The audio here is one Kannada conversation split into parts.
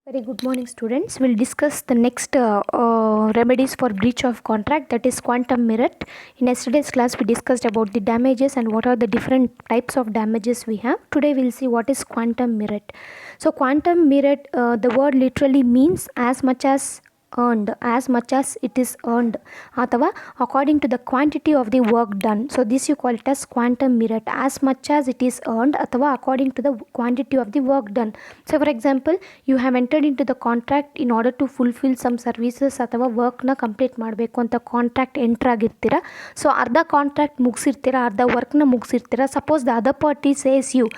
Very good morning, students. We'll discuss the next remedies for breach of contract, that is quantum merit. In yesterday's class, we discussed about the damages and what are the different types of damages we have. Today, we'll see what is quantum merit. So, quantum merit, the word literally means as much as earned, as much as it is earned, ಅಥವಾ according to the quantity of the work done. So this you call it as quantum merit, as much as it is earned ಅಥವಾ according to the quantity of the work done. So for example, you have entered into the contract in order to fulfill some services ಅಥವಾ ವರ್ಕ್ನ ಕಂಪ್ಲೀಟ್ ಮಾಡಬೇಕು ಅಂತ ಕಾಂಟ್ರಾಕ್ಟ್ ಎಂಟ್ರ್ ಆಗಿರ್ತೀರ. ಸೊ ಅರ್ಧ ಕಾಂಟ್ರಾಕ್ಟ್ ಮುಗಿಸಿರ್ತೀರ, ಅರ್ಧ ವರ್ಕ್ನ ಮುಗಿಸಿರ್ತೀರ. Suppose the other party says you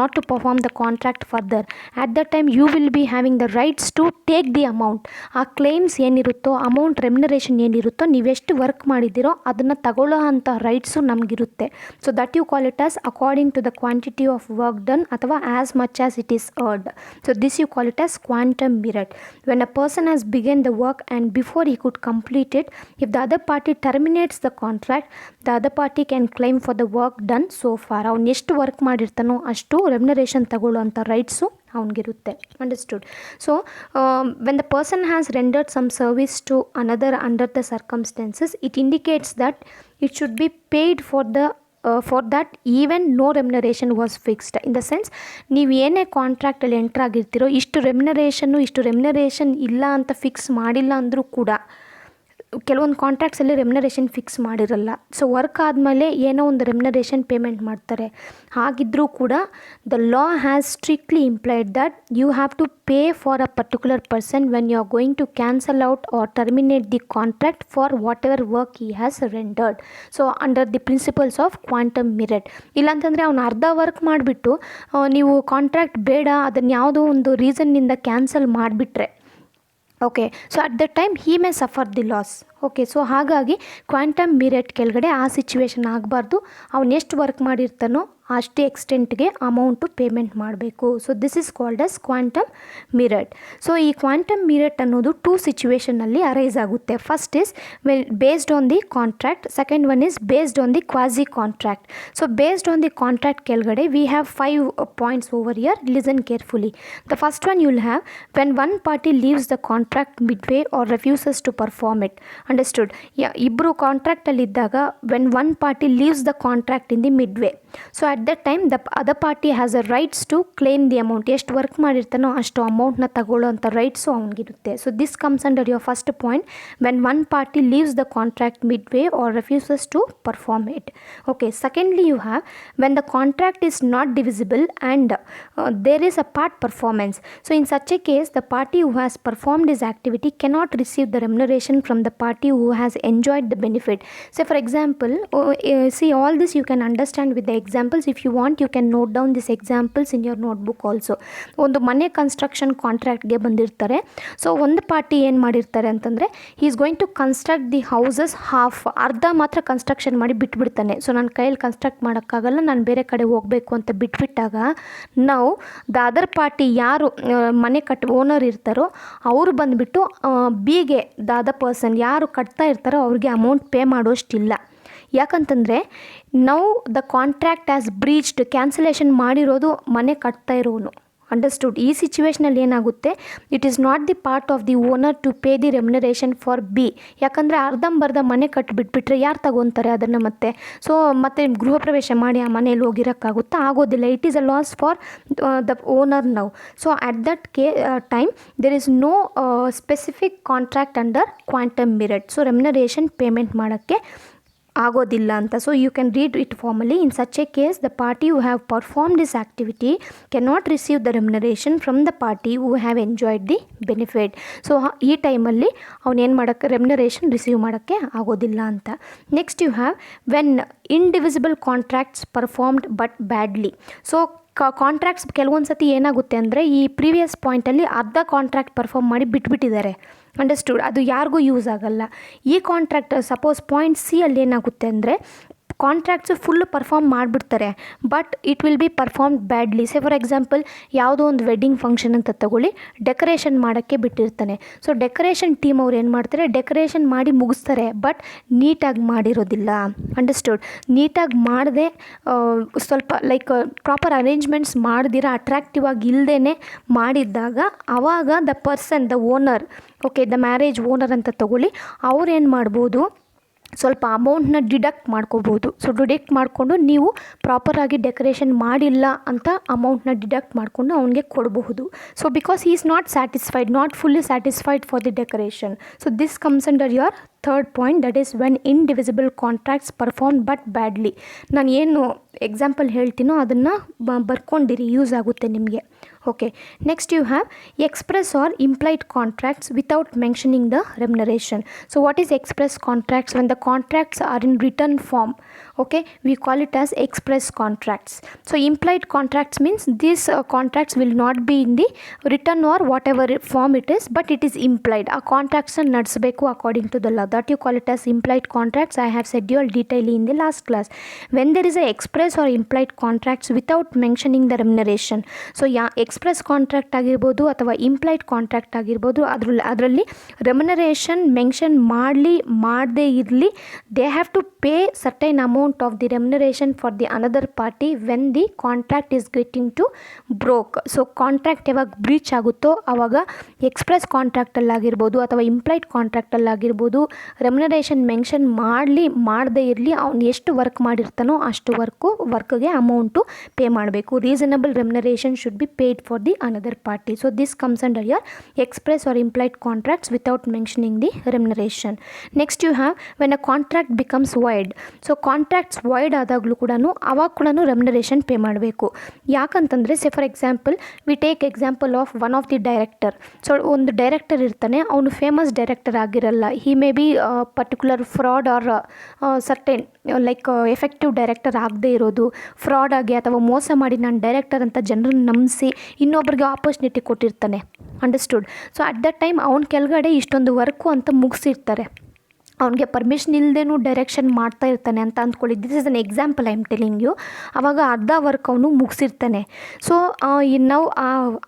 not to perform the contract further, at the time you will be having the rights to take the amount. ಆ ಕ್ಲೇಮ್ಸ್ ಏನಿರುತ್ತೋ, ಅಮೌಂಟ್ ರೆಮ್ಯುನರೇಷನ್ ಏನಿರುತ್ತೋ, ನೀವೆಷ್ಟು ವರ್ಕ್ ಮಾಡಿದ್ದೀರೋ ಅದನ್ನು ತಗೊಳ್ಳೋ ಅಂಥ ರೈಟ್ಸು ನಮಗಿರುತ್ತೆ. So that you call it as according to the quantity of work done ಅಥವಾ as much as it is earned. So this you call it as quantum meruit. When a person has begun the work and before he could complete it, if the other party terminates the contract, the other party can claim for the work done so far. ಅವ್ನು ಎಷ್ಟು ವರ್ಕ್ ಮಾಡಿರ್ತಾನೋ ಅಷ್ಟು ರೆಮ್ಯುನರೇಷನ್ ತಗೊಳ್ಳೋ ಅಂಥ ರೈಟ್ಸು ಅವನಿಗಿರುತ್ತೆ. Understood. So when the person has rendered some service to another under the circumstances, it indicates that it should be paid for that even no remuneration was fixed. In the sense, ನೀವು ಏನೇ ಕಾಂಟ್ರಾಕ್ಟಲ್ಲಿ ಎಂಟ್ರ್ ಆಗಿರ್ತೀರೋ, ಇಷ್ಟು ರೆಮ್ಯುನರೇಷನ್ ಇಲ್ಲ ಅಂತ ಫಿಕ್ಸ್ ಮಾಡಿಲ್ಲ ಅಂದರೂ ಕೂಡ, ಕೆಲವೊಂದು ಕಾಂಟ್ರಾಕ್ಟ್ಸಲ್ಲಿ ರೆಮ್ಯುನರೇಷನ್ ಫಿಕ್ಸ್ ಮಾಡಿರಲ್ಲ. ಸೊ ವರ್ಕ್ ಆದಮೇಲೆ ಏನೋ ಒಂದು ರೆಮ್ಯುನರೇಷನ್ ಪೇಮೆಂಟ್ ಮಾಡ್ತಾರೆ. ಹಾಗಿದ್ದರೂ ಕೂಡ the law has strictly implied that you have to pay for a particular person when you are going to cancel out or terminate the contract for whatever work he has rendered. So under the principles of quantum meruit. ಇಲ್ಲಾಂತಂದರೆ ಅವ್ನು ಅರ್ಧ ವರ್ಕ್ ಮಾಡಿಬಿಟ್ಟು ನೀವು ಕಾಂಟ್ರಾಕ್ಟ್ ಬೇಡ, ಅದನ್ನು ಯಾವುದೋ ಒಂದು ರೀಸನ್ನಿಂದ ಕ್ಯಾನ್ಸಲ್ ಮಾಡಿಬಿಟ್ರೆ, okay, so at the time he may suffer the loss. Okay, so ಹಾಗಾಗಿ ಕ್ವಾಂಟಮ್ ಮಿರಟ್ ಕೆಳಗಡೆ ಆ ಸಿಚುವೇಶನ್ ಆಗಬಾರ್ದು. ಅವನು ಎಷ್ಟು ವರ್ಕ್ ಮಾಡಿರ್ತಾನೋ ಅಷ್ಟೇ ಎಕ್ಸ್ಟೆಂಟ್ಗೆ ಅಮೌಂಟು ಪೇಮೆಂಟ್ ಮಾಡಬೇಕು. So this is called as quantum meruit. So ಈ ಕ್ವಾಂಟಮ್ ಮಿರಟ್ ಅನ್ನೋದು ಟೂ ಸಿಚುವೇಷನಲ್ಲಿ ಅರೈಸ್ ಆಗುತ್ತೆ. First is based on the contract, second one is based on the quasi contract. So based on the contract ಕೆಳಗಡೆ we have 5 points over here. Listen carefully. The first one you'll have when one party leaves the contract midway or refuses to perform it. Understood. ಇಬ್ಬರು ಕಾಂಟ್ರಾಕ್ಟಲ್ಲಿದ್ದಾಗ when one party leaves the contract in the midway, so at that time the other party has a rights to claim the amount. ಎಷ್ಟು ವರ್ಕ್ ಮಾಡಿರ್ತಾನೋ ಅಷ್ಟು ಅಮೌಂಟ್ನ ತಗೊಳ್ಳೋ ಅಂಥ ರೈಟ್ಸು ಅವನಿಗಿರುತ್ತೆ. So this comes under your first point, when one party leaves the contract midway or refuses to perform it. Okay, secondly you have when the contract is not divisible and there is a part performance. So in such a case the party who has performed this activity cannot receive the remuneration from the party who has enjoyed the benefit. Say for example, see all this you can understand with the examples. If you want, you can note down these examples in your notebook also. ಒಂದು ಮನೆ ಕನ್ಸ್ಟ್ರಕ್ಷನ್ ಕಾಂಟ್ರಾಕ್ಟ್ಗೆ ಬಂದಿರ್ತಾರೆ. ಸೊ ಒಂದು ಪಾರ್ಟಿ ಏನು ಮಾಡಿರ್ತಾರೆ ಅಂತಂದರೆ, he is going to construct the houses half, ಅರ್ಧ ಮಾತ್ರ ಕನ್ಸ್ಟ್ರಕ್ಷನ್ ಮಾಡಿ ಬಿಟ್ಬಿಡ್ತಾನೆ. ಸೊ ನನ್ನ ಕೈಯಲ್ಲಿ ಕನ್ಸ್ಟ್ರಕ್ಟ್ ಮಾಡೋಕ್ಕಾಗಲ್ಲ, ನಾನು ಬೇರೆ ಕಡೆ ಹೋಗಬೇಕು ಅಂತ ಬಿಟ್ಬಿಟ್ಟಾಗ, ನಾವು ದ ಅದರ್ ಪಾರ್ಟಿ ಯಾರು ಮನೆ ಓನರ್ ಇರ್ತಾರೋ ಅವರು ಬಂದುಬಿಟ್ಟು ಬಿಗೆ ದ ಅದರ್ ಪರ್ಸನ್ ಯಾರು ಕಟ್ತಾ ಇರ್ತಾರೋ ಅವ್ರಿಗೆ ಅಮೌಂಟ್ ಪೇ ಮಾಡೋಷ್ಟಿಲ್ಲ. ಯಾಕಂತಂದರೆ ನಾವು the contract as breached, cancellation ಮಾಡಿರೋದು ಮನೆ ಕಟ್ತಾ ಇರೋನು. ಅಂಡರ್ಸ್ಟುಡ್. ಈ ಸಿಚುವೇಷನಲ್ಲಿ ಏನಾಗುತ್ತೆ, it is not the part of the owner to pay the remuneration for B. ಯಾಕಂದರೆ ಅರ್ಧಂಬರ್ಧ ಮನೆ ಕಟ್ಟಿಬಿಟ್ಬಿಟ್ರೆ ಯಾರು ತಗೊತಾರೆ ಅದನ್ನು ಮತ್ತೆ? ಸೊ ಮತ್ತೆ ಗೃಹ ಪ್ರವೇಶ ಮಾಡಿ ಆ ಮನೇಲಿ ಹೋಗಿರೋಕ್ಕಾಗುತ್ತಾ? ಆಗೋದಿಲ್ಲ. It is a loss for the owner now. So at that time there is no specific contract under quantum meruit. So remuneration payment ಮಾಡೋಕ್ಕೆ ಆಗೋದಿಲ್ಲ ಅಂತ. So you can read it formally. In such a case the party who have perform this activity cannot receive the remuneration from the party who have enjoyed the benefit. So ಈ ಟೈಮಲ್ಲಿ ಅವನೇನು ಮಾಡೋಕ್ಕೆ, ರೆಮ್ಯುನರೇಷನ್ ರಿಸೀವ್ ಮಾಡೋಕ್ಕೆ ಆಗೋದಿಲ್ಲ ಅಂತ. Next you have when indivisible contracts performed but badly. So contracts ಕೆಲವೊಂದು ಸತಿ ಏನಾಗುತ್ತೆ ಅಂದರೆ, ಈ ಪ್ರೀವಿಯಸ್ ಪಾಯಿಂಟಲ್ಲಿ ಅರ್ಧ ಕಾಂಟ್ರಾಕ್ಟ್ ಪರ್ಫಾರ್ಮ್ ಮಾಡಿ ಬಿಟ್ಬಿಟ್ಟಿದ್ದಾರೆ. ಅಂಡರ್ಸ್ಟುಡ್. ಅದು ಯಾರಿಗೂ ಯೂಸ್ ಆಗಲ್ಲ. ಈ ಕಾಂಟ್ರಾಕ್ಟ್ ಸಪೋಸ್ ಪಾಯಿಂಟ್ ಸಿ ಅಲ್ಲಿ ಏನಾಗುತ್ತೆ ಅಂದರೆ, ಕಾಂಟ್ರಾಕ್ಟ್ಸು ಫುಲ್ ಪರ್ಫಾರ್ಮ್ ಮಾಡಿಬಿಡ್ತಾರೆ, but it will be perform badly. Say for example ಯಾವುದೋ ಒಂದು ವೆಡ್ಡಿಂಗ್ ಫಂಕ್ಷನ್ ಅಂತ ತಗೊಳ್ಳಿ, ಡೆಕೋರೇಷನ್ ಮಾಡೋಕ್ಕೆ ಬಿಟ್ಟಿರ್ತಾನೆ. ಸೊ ಡೆಕೋರೇಷನ್ ಟೀಮ್ ಅವ್ರು ಏನು ಮಾಡ್ತಾರೆ, ಡೆಕೋರೇಷನ್ ಮಾಡಿ ಮುಗಿಸ್ತಾರೆ, ಬಟ್ ನೀಟಾಗಿ ಮಾಡಿರೋದಿಲ್ಲ. ಅಂಡರ್ಸ್ಟುಡ್? ನೀಟಾಗಿ ಮಾಡದೆ ಸ್ವಲ್ಪ ಲೈಕ್ ಪ್ರಾಪರ್ ಅರೇಂಜ್ಮೆಂಟ್ಸ್ ಮಾಡ್ದಿರ ಅಟ್ರಾಕ್ಟಿವ್ ಆಗಿ ಇಲ್ಲದೇ ಮಾಡಿದ್ದಾಗ ಆವಾಗ the person, the owner, okay, the marriage owner ಅಂತ ತಗೊಳ್ಳಿ, ಅವ್ರು ಏನು ಮಾಡ್ಬೋದು, ಸ್ವಲ್ಪ ಅಮೌಂಟ್ನ ಡಿಡಕ್ಟ್ ಮಾಡ್ಕೋಬೋದು. ಸೊ ಡಿಡಕ್ಟ್ ಮಾಡಿಕೊಂಡು ನೀವು ಪ್ರಾಪರಾಗಿ ಡೆಕೋರೇಷನ್ ಮಾಡಿಲ್ಲ ಅಂತ ಅಮೌಂಟ್ನ ಡಿಡಕ್ಟ್ ಮಾಡಿಕೊಂಡು ಅವನಿಗೆ ಕೊಡಬಹುದು. So because he is not satisfied, not fully satisfied for the decoration. So this comes under your third point, that is when indivisible contracts perform but badly. ನಾನು ಏನು ಎಕ್ಸಾಂಪಲ್ ಹೇಳ್ತೀನೋ ಅದನ್ನು ಬರ್ಕೊಂಡಿರಿ, ಯೂಸ್ ಆಗುತ್ತೆ ನಿಮಗೆ. Okay, next you have express or implied contracts without mentioning the remuneration. So what is express contracts? When the contracts are in written form, okay, we call it as express contracts. So implied contracts means these contracts will not be in the written or whatever form it is, but it is implied. A contracts are ನಡೆಸಬೇಕು according to the law, that you call it as implied contracts. I have said you all detailedly in the last class. When there is a express or implied contracts without mentioning the remuneration, so express contract ಆಗಿರ್ಬೋದು ಅಥವಾ implied contract ಆಗಿರ್ಬೋದು, ಅದರಲ್ಲಿ ರೆಮ್ಯುನರೇಷನ್ ಮೆನ್ಷನ್ ಮಾಡದೇ ಇರಲಿ, they have to pay certain amount of the remuneration for the another party when the contract is getting to broke. So contract ಯಾವಾಗ ಬ್ರೀಚ್ ಆಗುತ್ತೋ ಆವಾಗ ಎಕ್ಸ್ಪ್ರೆಸ್ ಕಾಂಟ್ರಾಕ್ಟಲ್ಲಾಗಿರ್ಬೋದು ಅಥವಾ ಇಂಪ್ಲೈಡ್ ಕಾಂಟ್ರಾಕ್ಟಲ್ಲಾಗಿರ್ಬೋದು ರೆಮ್ಯುನರೇಷನ್ ಮೆನ್ಷನ್ ಮಾಡದೇ ಇರಲಿ, ಅವ್ನು ಎಷ್ಟು ವರ್ಕ್ ಮಾಡಿರ್ತಾನೋ ಅಷ್ಟು ವರ್ಕ್ಗೆ ಅಮೌಂಟು ಪೇ ಮಾಡಬೇಕು. Reasonable remuneration should be paid for the another party. So this comes under your express or implied contracts without mentioning the remuneration. Next you have when a contract becomes void. So contracts void ಆದಾಗಲೂ ಕೂಡ ಅವಾಗ ಕೂಡ ರೆಮ್ಯುನರೇಷನ್ ಪೇ ಮಾಡಬೇಕು. ಯಾಕಂತಂದರೆ say for example we take example of one of the director. So ಒಂದು ಡೈರೆಕ್ಟರ್ ಇರ್ತಾನೆ, ಅವನು ಫೇಮಸ್ ಡೈರೆಕ್ಟರ್ ಆಗಿರಲ್ಲ, he may be particular fraud or certain like effective director ಆಗದೇ ಇರೋದು, ಫ್ರಾಡ್ ಆಗಿ ಅಥವಾ ಮೋಸ ಮಾಡಿ ನಾನು ಡೈರೆಕ್ಟರ್ ಅಂತ ಜನರನ್ನು ನಂಬಿಸಿ ಇನ್ನೊಬ್ರಿಗೆ ಆಪರ್ಚುನಿಟಿ ಕೊಟ್ಟಿರ್ತಾನೆ. Understood? So at that time ಅವ್ನ ಕೆಳಗಡೆ ಇಷ್ಟೊಂದು ವರ್ಕು ಅಂತ ಮುಗಿಸಿರ್ತಾರೆ, ಅವನಿಗೆ ಪರ್ಮಿಷನ್ ಇಲ್ಲದೇನೂ ಡೈರೆಕ್ಷನ್ ಮಾಡ್ತಾ ಇರ್ತಾನೆ ಅಂತ ಅಂದ್ಕೊಳ್ಳಿ. This is an example I am telling you. ಆವಾಗ ಅರ್ಧ ವರ್ಕ್ ಅವನು ಮುಗಿಸಿರ್ತಾನೆ. ಸೊ ನಾವು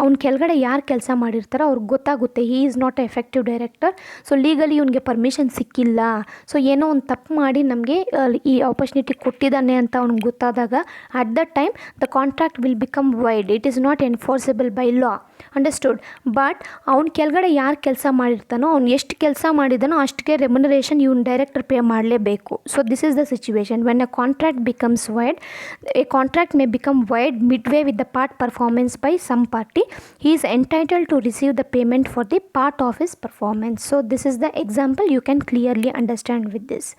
ಅವ್ನ ಕೆಳಗಡೆ ಯಾರು ಕೆಲಸ ಮಾಡಿರ್ತಾರೋ ಅವ್ರಿಗೆ ಗೊತ್ತಾಗುತ್ತೆ ಹಿ is not A effective director, so legally ಇವನಿಗೆ ಪರ್ಮಿಷನ್ ಸಿಕ್ಕಿಲ್ಲ, ಸೊ ಏನೋ ಒಂದು ತಪ್ಪು ಮಾಡಿ ನಮಗೆ ಈ ಆಪರ್ಚುನಿಟಿ ಕೊಟ್ಟಿದ್ದಾನೆ ಅಂತ ಅವ್ನಿಗೆ ಗೊತ್ತಾದಾಗ at that time the contract will become void, it is not enforceable by law. Understood? But ಅವ್ನ ಕೆಳಗಡೆ ಯಾರು ಕೆಲಸ ಮಾಡಿರ್ತಾನೋ ಅವ್ನು ಎಷ್ಟು ಕೆಲಸ ಮಾಡಿದಾನೋ ಅಷ್ಟಿಗೆ ರೆಮ್ಯುನರೇಷನ್ ಇವನು ಡೈರೆಕ್ಟರ್ ಪೇ ಮಾಡಲೇಬೇಕು. So this is the situation when a contract becomes void. A contract may become void midway with the part performance by some party. He is entitled to receive the payment for the part of his performance. So this is the example, you can clearly understand with this.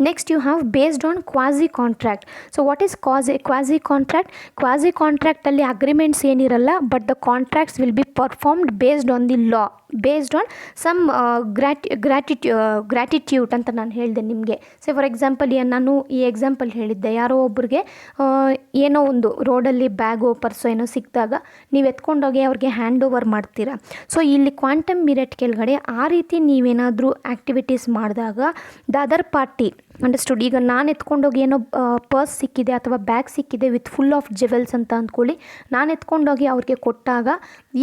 Next you have based on quasi contract. So what is quasi contract? Quasi contract ಅಲ್ಲಿ agreements ಏನಿರಲ್ಲ, but the contracts will be performed based on the law, based on some gratitude ಅಂತ ನಾನು ಹೇಳಿದೆ ನಿಮಗೆ. ಸೊ ಫಾರ್ ಎಕ್ಸಾಂಪಲ್ ನಾನು ಈ ಎಕ್ಸಾಂಪಲ್ ಹೇಳಿದ್ದೆ, ಯಾರೋ ಒಬ್ರಿಗೆ ಏನೋ ಒಂದು ರೋಡಲ್ಲಿ ಬ್ಯಾಗೋ ಪರ್ಸೋ ಏನೋ ಸಿಕ್ಕಿದಾಗ ನೀವು ಎತ್ಕೊಂಡೋಗಿ ಅವ್ರಿಗೆ ಹ್ಯಾಂಡ್ ಓವರ್ ಮಾಡ್ತೀರಾ. ಸೊ ಇಲ್ಲಿ ಕ್ವಾಂಟಮ್ ಮಿರಟ್ ಕೆಳಗಡೆ ಆ ರೀತಿ ನೀವೇನಾದರೂ ಆ್ಯಕ್ಟಿವಿಟೀಸ್ ಮಾಡಿದಾಗ ದ ಅದರ್ ಪಾರ್ಟಿ, ಅಂಡರ್ಸ್ಟುಡ್? ಈಗ ನಾನು ಎತ್ಕೊಂಡೋಗಿ ಏನೋ ಪರ್ಸ್ ಸಿಕ್ಕಿದೆ ಅಥವಾ ಬ್ಯಾಗ್ ಸಿಕ್ಕಿದೆ ವಿತ್ ಫುಲ್ ಆಫ್ ಜೆವೆಲ್ಸ್ ಅಂತ ಅಂದ್ಕೊಳ್ಳಿ, ನಾನು ಎತ್ಕೊಂಡೋಗಿ ಅವ್ರಿಗೆ ಕೊಟ್ಟಾಗ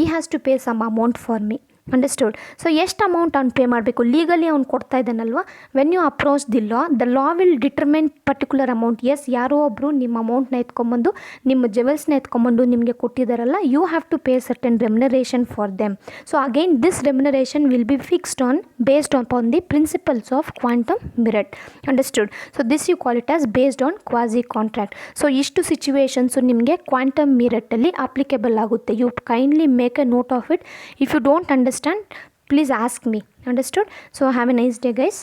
he has to pay some amount for me. Understood? So ಎಷ್ಟು ಅಮೌಂಟ್ ಅವ್ನು ಪೇ ಮಾಡಬೇಕು, ಲೀಗಲಿ ಅವ್ನು ಕೊಡ್ತಾ ಇದ್ದಾನಲ್ವ. When you approach the law will determine particular amount. Yes, ಯಾರೋ ಒಬ್ಬರು ನಿಮ್ಮ ಅಮೌಂಟ್ನ ಎತ್ಕೊಂಬಂದು ನಿಮ್ಮ ಜೆವೆಲ್ಸ್ನ ಎತ್ಕೊಂಬಂದು ನಿಮಗೆ ಕೊಟ್ಟಿದ್ದಾರಲ್ಲ, you have to pay certain remuneration for them. So again this remuneration will be fixed on based on the principles of quantum meruit. Understood? So this you call it as based on quasi contract. So ಇಷ್ಟು ಸಿಚುವೇಶನ್ಸು ನಿಮಗೆ ಕ್ವಾಂಟಮ್ ಮಿರಟಲ್ಲಿ ಅಪ್ಲಿಕೇಬಲ್ ಆಗುತ್ತೆ. You kindly make a note of it. If you don't understand, please ask me. Understood? So have a nice day, guys.